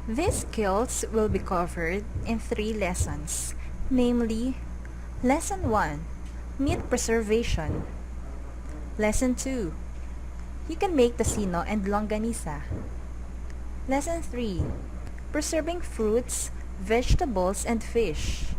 These skills will be covered in 3 lessons, namely, Lesson 1, Meat Preservation. Lesson 2, you can make tocino and longanisa. Lesson 3, Preserving fruits, vegetables, and fish.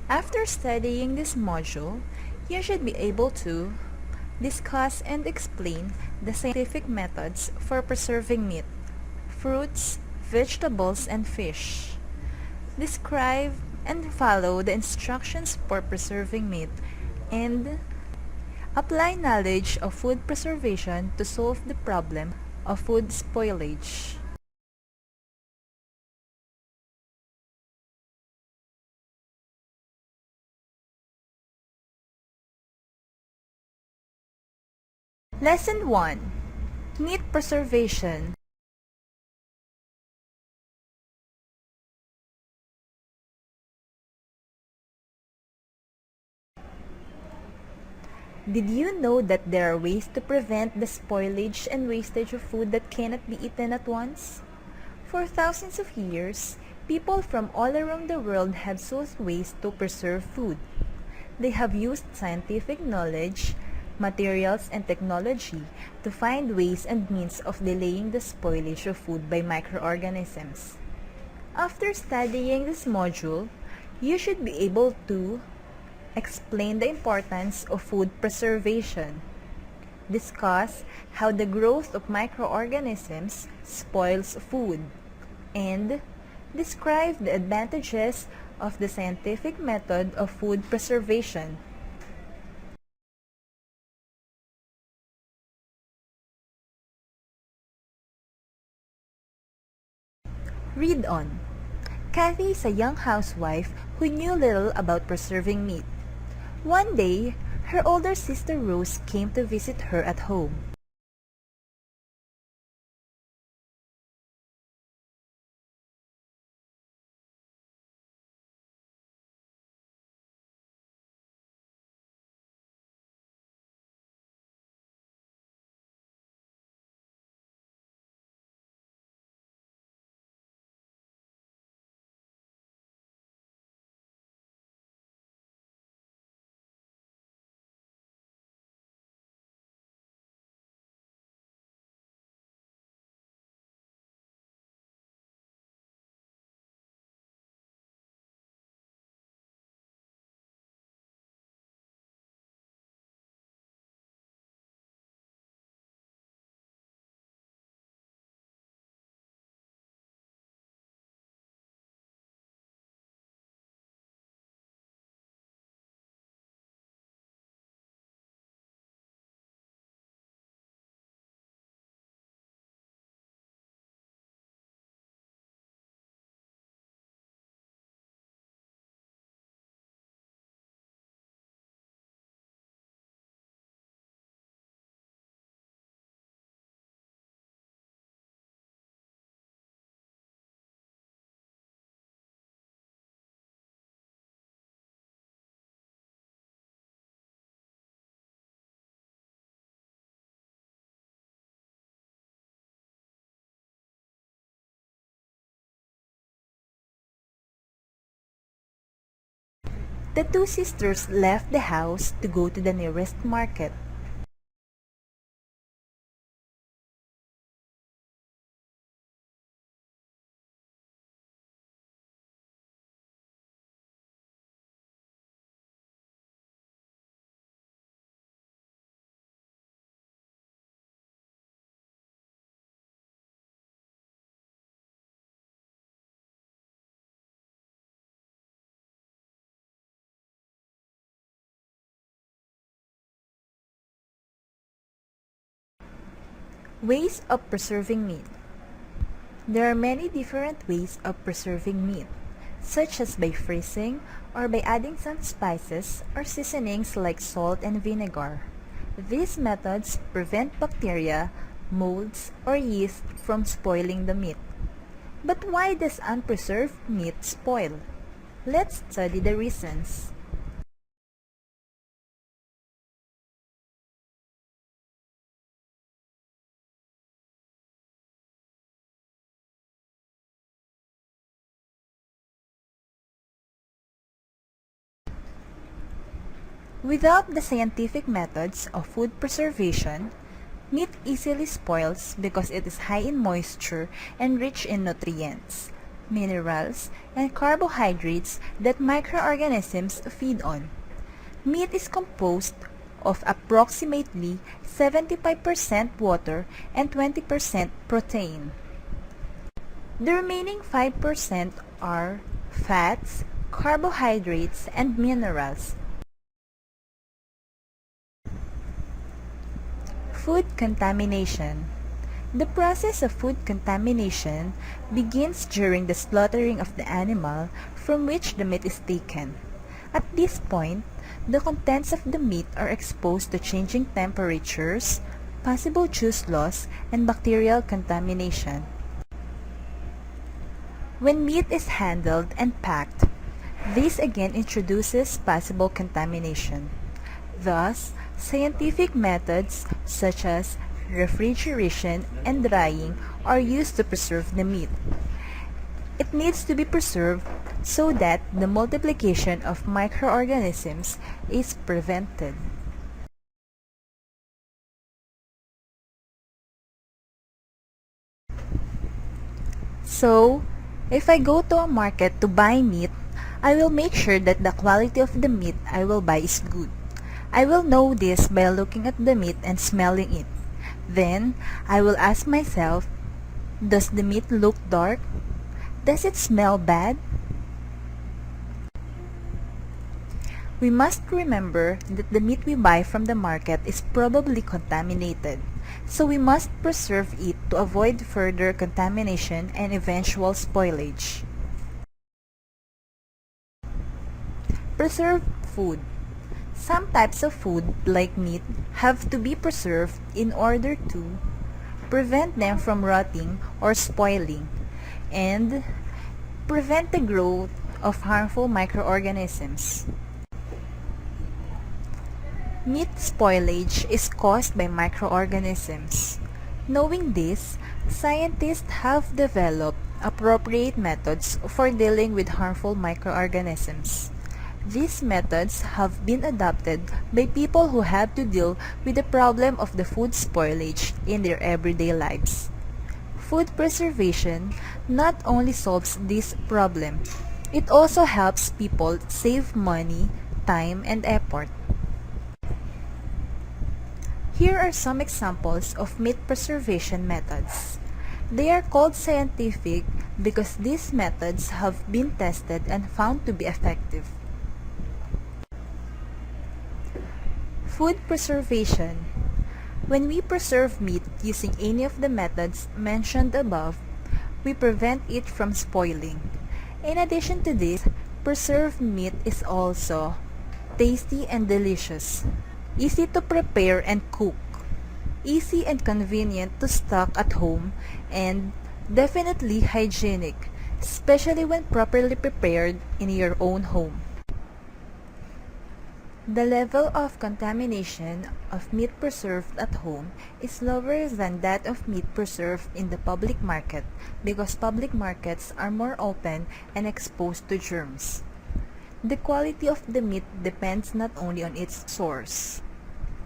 After studying this module, you should be able to discuss and explain the scientific methods for preserving meat, fruits, vegetables, and fish. Describe and follow the instructions for preserving meat and apply knowledge of food preservation to solve the problem of food spoilage. Lesson 1, Meat Preservation. Did you know that there are ways to prevent the spoilage and wastage of food that cannot be eaten at once? For thousands of years, people from all around the world have sought ways to preserve food. They have used scientific knowledge, materials, and technology to find ways and means of delaying the spoilage of food by microorganisms. After studying this module, you should be able to explain the importance of food preservation, discuss how the growth of microorganisms spoils food, and describe the advantages of the scientific method of food preservation. Read on. Kathy is a young housewife who knew little about preserving meat. One day, her older sister Rose came to visit her at home. The two sisters left the house to go to the nearest market. Ways of preserving meat. There are many different ways of preserving meat, such as by freezing or by adding some spices or seasonings like salt and vinegar. These methods prevent bacteria, molds, or yeast from spoiling the meat. But why does unpreserved meat spoil? Let's study the reasons. Without the scientific methods of food preservation, meat easily spoils because it is high in moisture and rich in nutrients, minerals, and carbohydrates that microorganisms feed on. Meat is composed of approximately 75% water and 20% protein. The remaining 5% are fats, carbohydrates, and minerals. Food contamination. The process of food contamination begins during the slaughtering of the animal from which the meat is taken. At this point, the contents of the meat are exposed to changing temperatures, possible juice loss, and bacterial contamination. When meat is handled and packed, this again introduces possible contamination. Thus, scientific methods such as refrigeration and drying are used to preserve the meat. It needs to be preserved so that the multiplication of microorganisms is prevented. So, if I go to a market to buy meat, I will make sure that the quality of the meat I will buy is good. I will know this by looking at the meat and smelling it. Then, I will ask myself, does the meat look dark? Does it smell bad? We must remember that the meat we buy from the market is probably contaminated, so we must preserve it to avoid further contamination and eventual spoilage. Preserved food. Some types of food, like meat, have to be preserved in order to prevent them from rotting or spoiling, and prevent the growth of harmful microorganisms. Meat spoilage is caused by microorganisms. Knowing this, scientists have developed appropriate methods for dealing with harmful microorganisms. These methods have been adopted by people who have to deal with the problem of the food spoilage in their everyday lives. Food preservation not only solves this problem, it also helps people save money, time, and effort. Here are some examples of meat preservation methods. They are called scientific because these methods have been tested and found to be effective. Food preservation. When we preserve meat using any of the methods mentioned above, we prevent it from spoiling. In addition to this, preserved meat is also tasty and delicious, easy to prepare and cook, easy and convenient to stock at home, and definitely hygienic, especially when properly prepared in your own home. The level of contamination of meat preserved at home is lower than that of meat preserved in the public market because public markets are more open and exposed to germs. The quality of the meat depends not only on its source,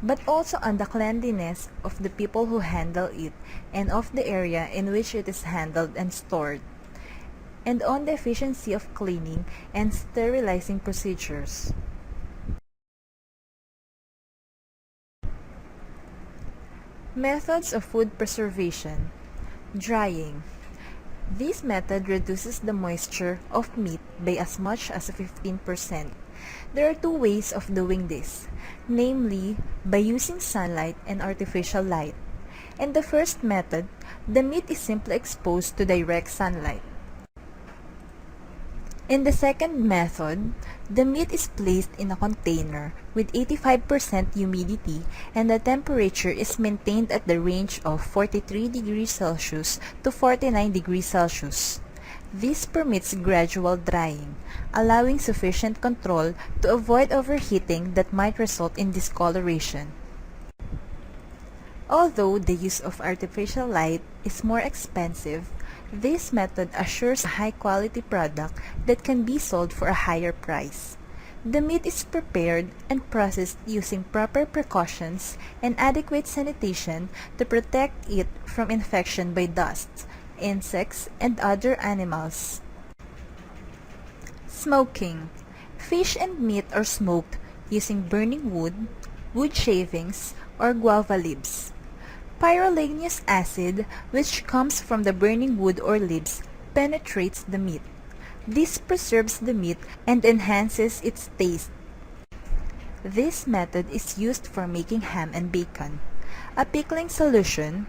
but also on the cleanliness of the people who handle it and of the area in which it is handled and stored, and on the efficiency of cleaning and sterilizing procedures. Methods of food preservation. Drying. This method reduces the moisture of meat by as much as 15%. There are two ways of doing this, namely by using sunlight and artificial light. In the first method, the meat is simply exposed to direct sunlight. In the second method, the meat is placed in a container with 85% humidity and the temperature is maintained at the range of 43 degrees Celsius to 49 degrees Celsius. This permits gradual drying, allowing sufficient control to avoid overheating that might result in discoloration. Although the use of artificial light is more expensive, this method assures a high-quality product that can be sold for a higher price. The meat is prepared and processed using proper precautions and adequate sanitation to protect it from infection by dust, insects, and other animals. Smoking. Fish and meat are smoked using burning wood, wood shavings, or guava leaves. Pyroligneous acid, which comes from the burning wood or leaves, penetrates the meat. This preserves the meat and enhances its taste. This method is used for making ham and bacon. A pickling solution,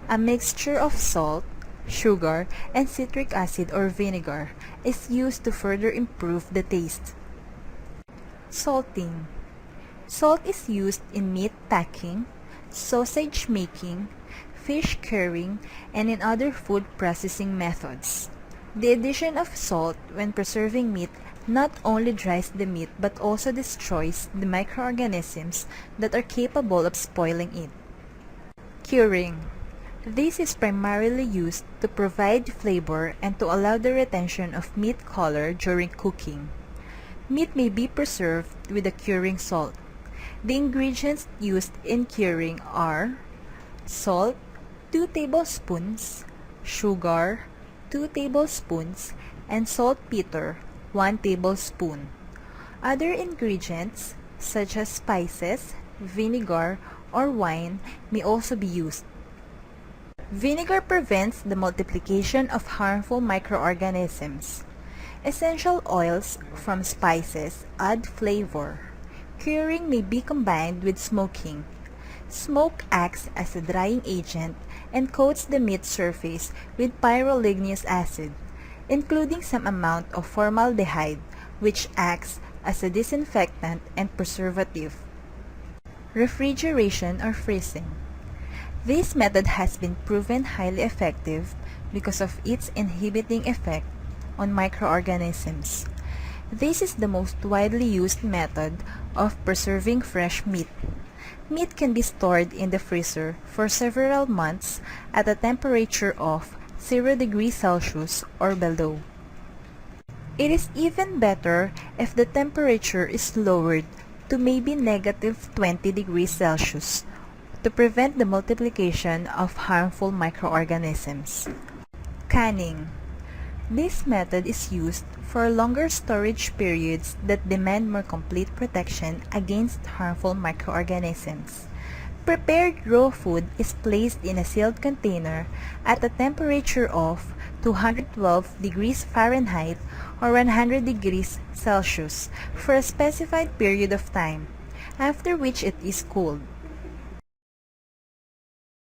a mixture of salt, sugar, and citric acid or vinegar, is used to further improve the taste. Salting. Salt is used in meat packing, sausage making, fish curing, and in other food processing methods. The addition of salt when preserving meat not only dries the meat but also destroys the microorganisms that are capable of spoiling it. Curing. This is primarily used to provide flavor and to allow the retention of meat color during cooking. Meat may be preserved with a curing salt. The ingredients used in curing are salt, 2 tablespoons, sugar, 2 tablespoons, and saltpeter, 1 tablespoon. Other ingredients, such as spices, vinegar, or wine, may also be used. Vinegar prevents the multiplication of harmful microorganisms. Essential oils from spices add flavor. Curing may be combined with smoking. Smoke acts as a drying agent and coats the meat surface with pyroligneous acid, including some amount of formaldehyde, which acts as a disinfectant and preservative. Refrigeration or freezing. This method has been proven highly effective because of its inhibiting effect on microorganisms. This is the most widely used method of preserving fresh meat. Meat can be stored in the freezer for several months at a temperature of 0 degrees Celsius or below. It is even better if the temperature is lowered to maybe -20 degrees Celsius to prevent the multiplication of harmful microorganisms. Canning. This method is used for longer storage periods that demand more complete protection against harmful microorganisms. Prepared raw food is placed in a sealed container at a temperature of 212 degrees Fahrenheit or 100 degrees Celsius for a specified period of time, after which it is cooled.